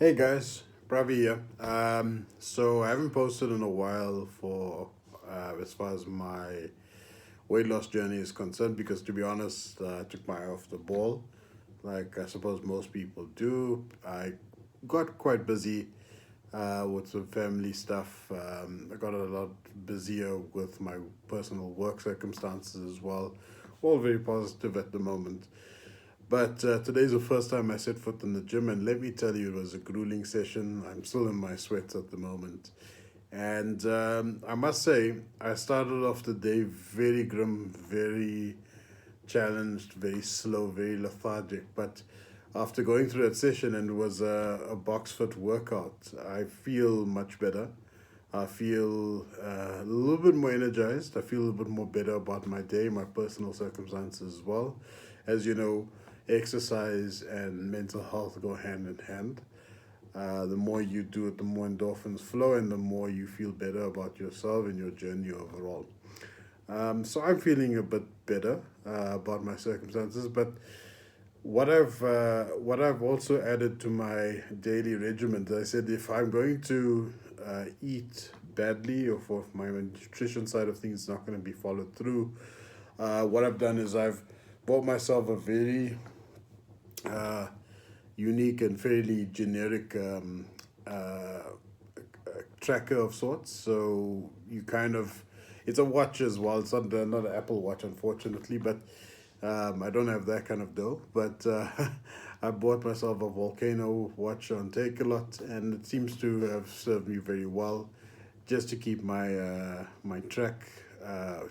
Hey guys, Ravi here. So I haven't posted in a while for as far as my weight loss journey is concerned because to be honest, I took my eye off the ball, like I suppose most people do. I got quite busy with some family stuff. I got a lot busier with my personal work circumstances as well. All very positive at the moment. But today's the first time I set foot in the gym, and let me tell you, it was a grueling session. I'm still in my sweats at the moment. And I must say, I started off the day very grim, very challenged, very slow, very lethargic. But after going through that session, and it was a box fit workout, I feel much better. I feel a little bit more energized. I feel a little bit more better about my day, my personal circumstances as well. As you know, exercise and mental health go hand in hand. The more you do it, the more endorphins flow, and the more you feel better about yourself and your journey overall. So I'm feeling a bit better about my circumstances, but what I've also added to my daily regimen, I said if I'm going to eat badly, or if my nutrition side of things is not going to be followed through, what I've done is I've bought myself a very uh, unique and fairly generic tracker of sorts. So you kind of, it's a watch as well. It's not an Apple Watch, unfortunately, but I don't have that kind of dough. But I bought myself a Volcano watch on Takealot, and it seems to have served me very well, just to keep my track,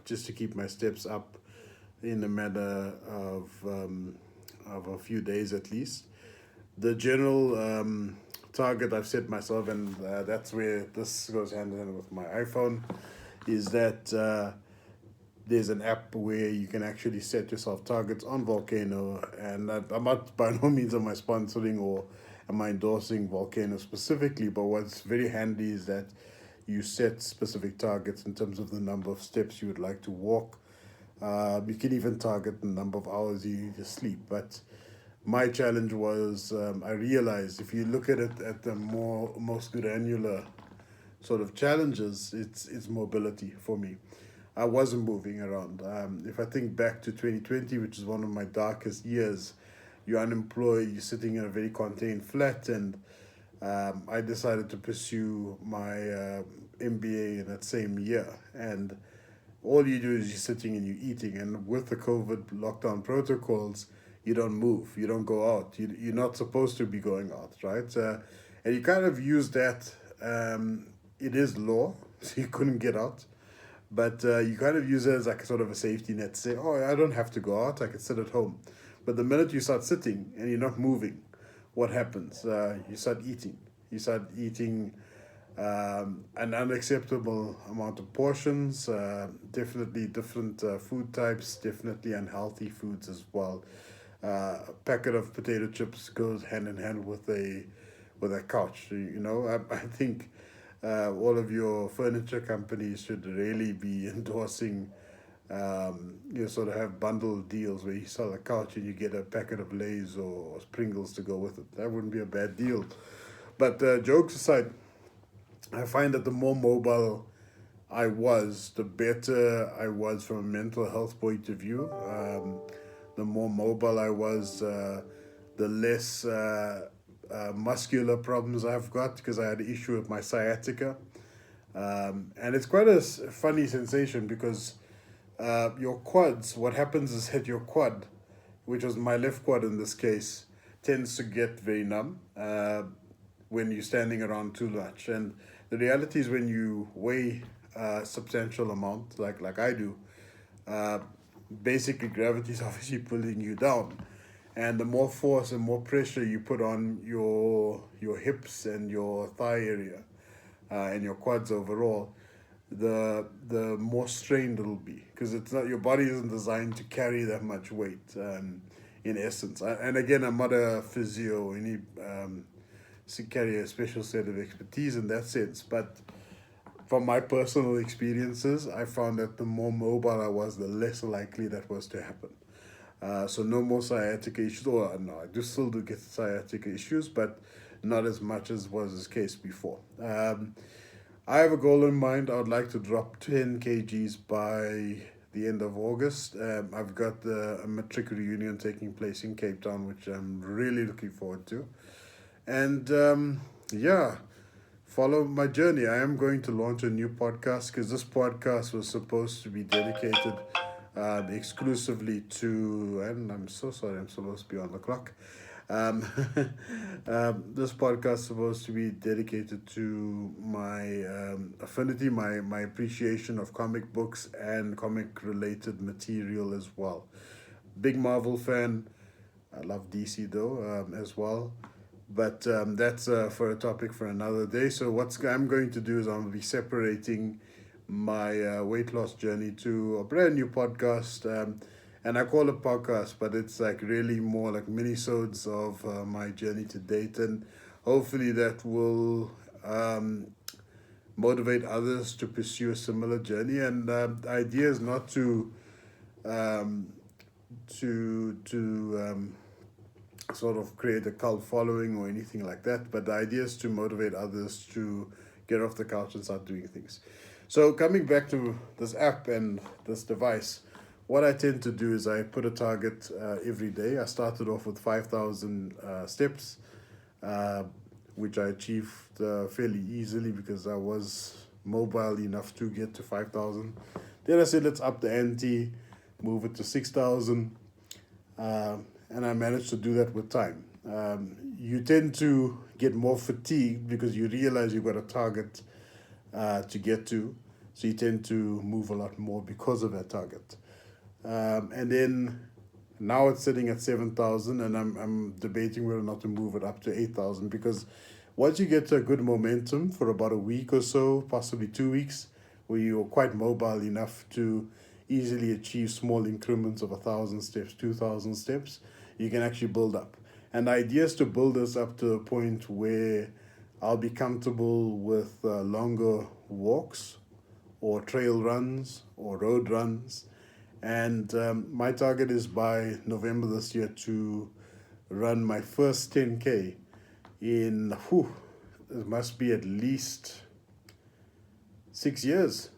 just to keep my steps up in a matter of a few days at least. The general target I've set myself, and that's where this goes hand in hand with my iPhone, is that there's an app where you can actually set yourself targets on Volcano. And I'm not, by no means am I sponsoring or am I endorsing Volcano specifically, but what's very handy is that you set specific targets in terms of the number of steps you would like to walk. You can even target the number of hours you need to sleep. But my challenge was, I realized if you look at it at the most granular sort of challenges, it's mobility for me. I wasn't moving around. If I think back to 2020, which is one of my darkest years, you're unemployed, you're sitting in a very contained flat, and I decided to pursue my MBA in that same year. And all you do is you're sitting and you're eating. And with the COVID lockdown protocols, you don't move, you don't go out. You're not supposed to be going out, right? And you kind of use that. It is law, so you couldn't get out. But you kind of use it as like a sort of a safety net to say, oh, I don't have to go out, I can sit at home. But the minute you start sitting and you're not moving, what happens? You start eating. You start eating an unacceptable amount of portions, definitely different food types, definitely unhealthy foods as well. A packet of potato chips goes hand in hand with a couch. You know, I think all of your furniture companies should really be endorsing. You sort of have bundle deals where you sell a couch and you get a packet of Lay's or Pringles to go with it. That wouldn't be a bad deal. But jokes aside, I find that the more mobile I was, the better I was from a mental health point of view. The more mobile I was, the less muscular problems I've got because I had an issue with my sciatica. And it's quite a funny sensation because your quads, what happens is hit your quad, which was my left quad in this case, tends to get very numb when you're standing around too much. And the reality is when you weigh a substantial amount, like I do, uh, basically gravity is obviously pulling you down. And the more force and more pressure you put on your hips and your thigh area and your quads overall, the more strained it'll be because it's not, your body isn't designed to carry that much weight. In essence, and again, I'm not a physio or any carry a special set of expertise in that sense, but from my personal experiences, I found that the more mobile I was, the less likely that was to happen. So no more sciatica issues. Or no, I do still do get sciatica issues, but not as much as was the case before. I have a goal in mind. I would like to drop 10 kgs by the end of August. I've got a matric reunion taking place in Cape Town, which I'm really looking forward to. And yeah, follow my journey. I am going to launch a new podcast because this podcast was supposed to be dedicated exclusively to, and I'm so sorry, I'm supposed to be on the clock. Um, this podcast is supposed to be dedicated to my affinity, my appreciation of comic books and comic related material as well. Big Marvel fan. I love DC though as well. But that's for a topic for another day. So what I'm going to do is I'm going to be separating my weight loss journey to a brand new podcast. And I call it podcast, but it's like really more like mini-sodes of my journey to date. And hopefully that will motivate others to pursue a similar journey. And the idea is not um, to sort of create a cult following or anything like that, but the idea is to motivate others to get off the couch and start doing things. So coming back to this app and this device, what I tend to do is I put a target every day. I started off with 5,000 steps, uh, which I achieved fairly easily because I was mobile enough to get to 5,000. Then I said, let's up the ante, move it to 6,000. And I managed to do that with time. You tend to get more fatigued because you realize you've got a target to get to, so you tend to move a lot more because of that target. And then now it's sitting at 7,000, and I'm debating whether or not to move it up to 8,000 because once you get to a good momentum for about a week or so, possibly 2 weeks, where you're quite mobile enough to easily achieve small increments of 1,000 steps, 2,000 steps, you can actually build up. And the idea is to build this up to a point where I'll be comfortable with longer walks or trail runs or road runs. And my target is by November this year to run my first 10K in, it must be at least 6 years.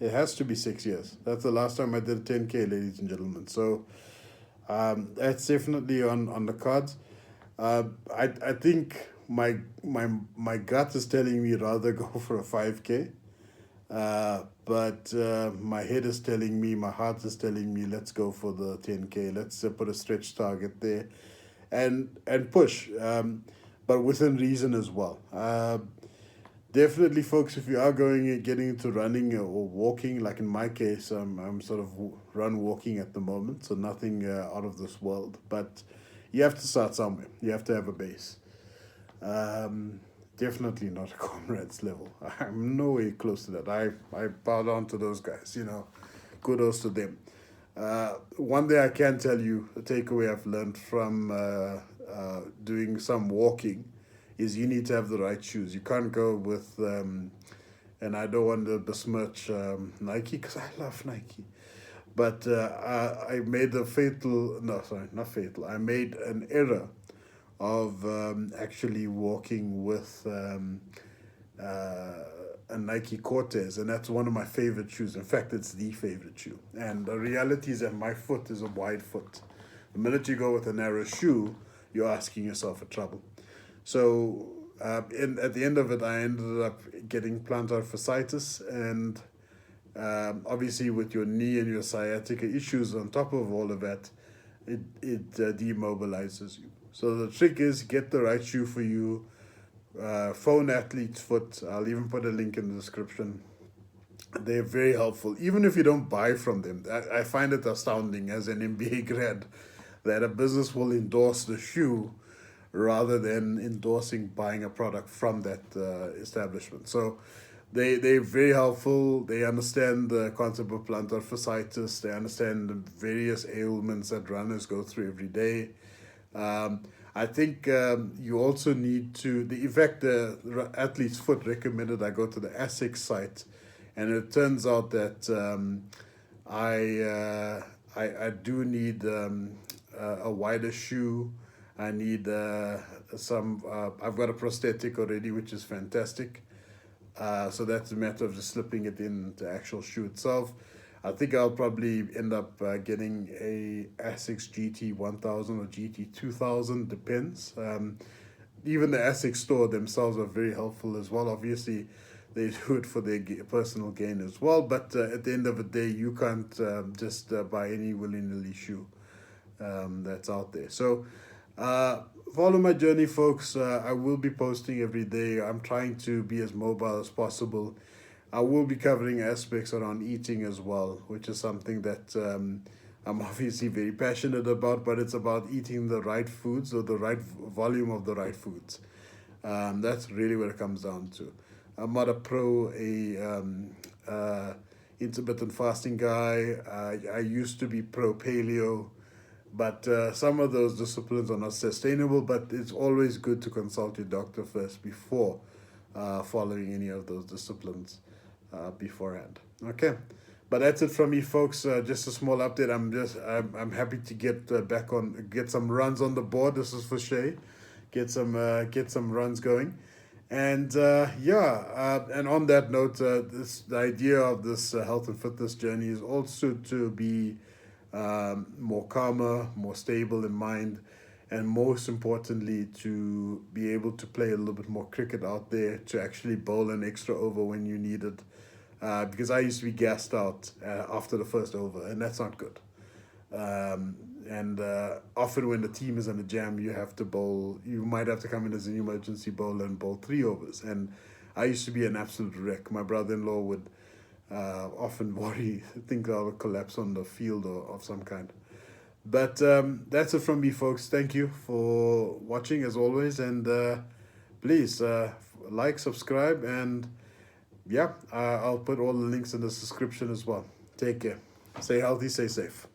It has to be 6 years. That's the last time I did a 10K, ladies and gentlemen. So that's definitely on the cards. I think my gut is telling me rather go for a 5K. But my head is telling me, my heart is telling me, let's go for the 10K. Let's put a stretch target there, and push, but within reason as well. Definitely, folks, if you are getting into running or walking, like in my case, I'm sort of run walking at the moment, so nothing out of this world. But you have to start somewhere. You have to have a base. Definitely not a comrades level. I'm nowhere close to that. I bow down to those guys. Kudos to them. One thing I can tell you, a takeaway I've learned from doing some walking is you need to have the right shoes. You can't go with, and I don't want to besmirch Nike because I love Nike. But I made not fatal. I made an error of actually walking with a Nike Cortez, and that's one of my favorite shoes. In fact, it's the favorite shoe. And the reality is that my foot is a wide foot. The minute you go with a narrow shoe, you're asking yourself for trouble. So at the end of it, I ended up getting plantar fasciitis, and obviously with your knee and your sciatica issues on top of all of that, it demobilizes you. So the trick is get the right shoe for you. Phone Athlete's Foot. I'll even put a link in the description. They're very helpful. Even if you don't buy from them, I find it astounding as an MBA grad that a business will endorse the shoe rather than endorsing buying a product from that establishment. So they're very helpful. They understand the concept of plantar fasciitis. They understand the various ailments that runners go through every day. I think you also need to, in fact, the Athlete's Foot recommended I go to the ASICS site, and it turns out that I do need a wider shoe. I need some. I've got a prosthetic already, which is fantastic. So that's a matter of just slipping it in the actual shoe itself. I think I'll probably end up getting a Asics GT 1000 or GT 2000, depends. Even the Asics store themselves are very helpful as well. Obviously, they do it for their personal gain as well, but at the end of the day, you can't just buy any willy nilly shoe that's out there. So, uh, follow my journey, folks. I will be posting every day. I'm trying to be as mobile as possible. I will be covering aspects around eating as well, which is something that I'm obviously very passionate about, but it's about eating the right foods or the right volume of the right foods. That's really what it comes down to. I'm not a uh, intermittent fasting guy. I used to be pro paleo, but some of those disciplines are not sustainable. But it's always good to consult your doctor first before following any of those disciplines beforehand. Okay, but that's it from me, folks. Just a small update. I'm happy to get back on, get some runs on the board. This is for Shay. Get some runs going. And and on that note, this the idea of this health and fitness journey is also to be more calmer, more stable in mind, and most importantly, to be able to play a little bit more cricket out there, to actually bowl an extra over when you need it. Because I used to be gassed out after the first over, and that's not good. And often when the team is in a jam, you have to bowl. You might have to come in as an emergency bowler and bowl 3 overs. And I used to be an absolute wreck. My brother-in-law would often worry, think I'll collapse on the field or of some kind. But that's it from me, folks. Thank you for watching as always, and please like, subscribe, and yeah, I'll put all the links in the description as well. Take care. Stay healthy, stay safe.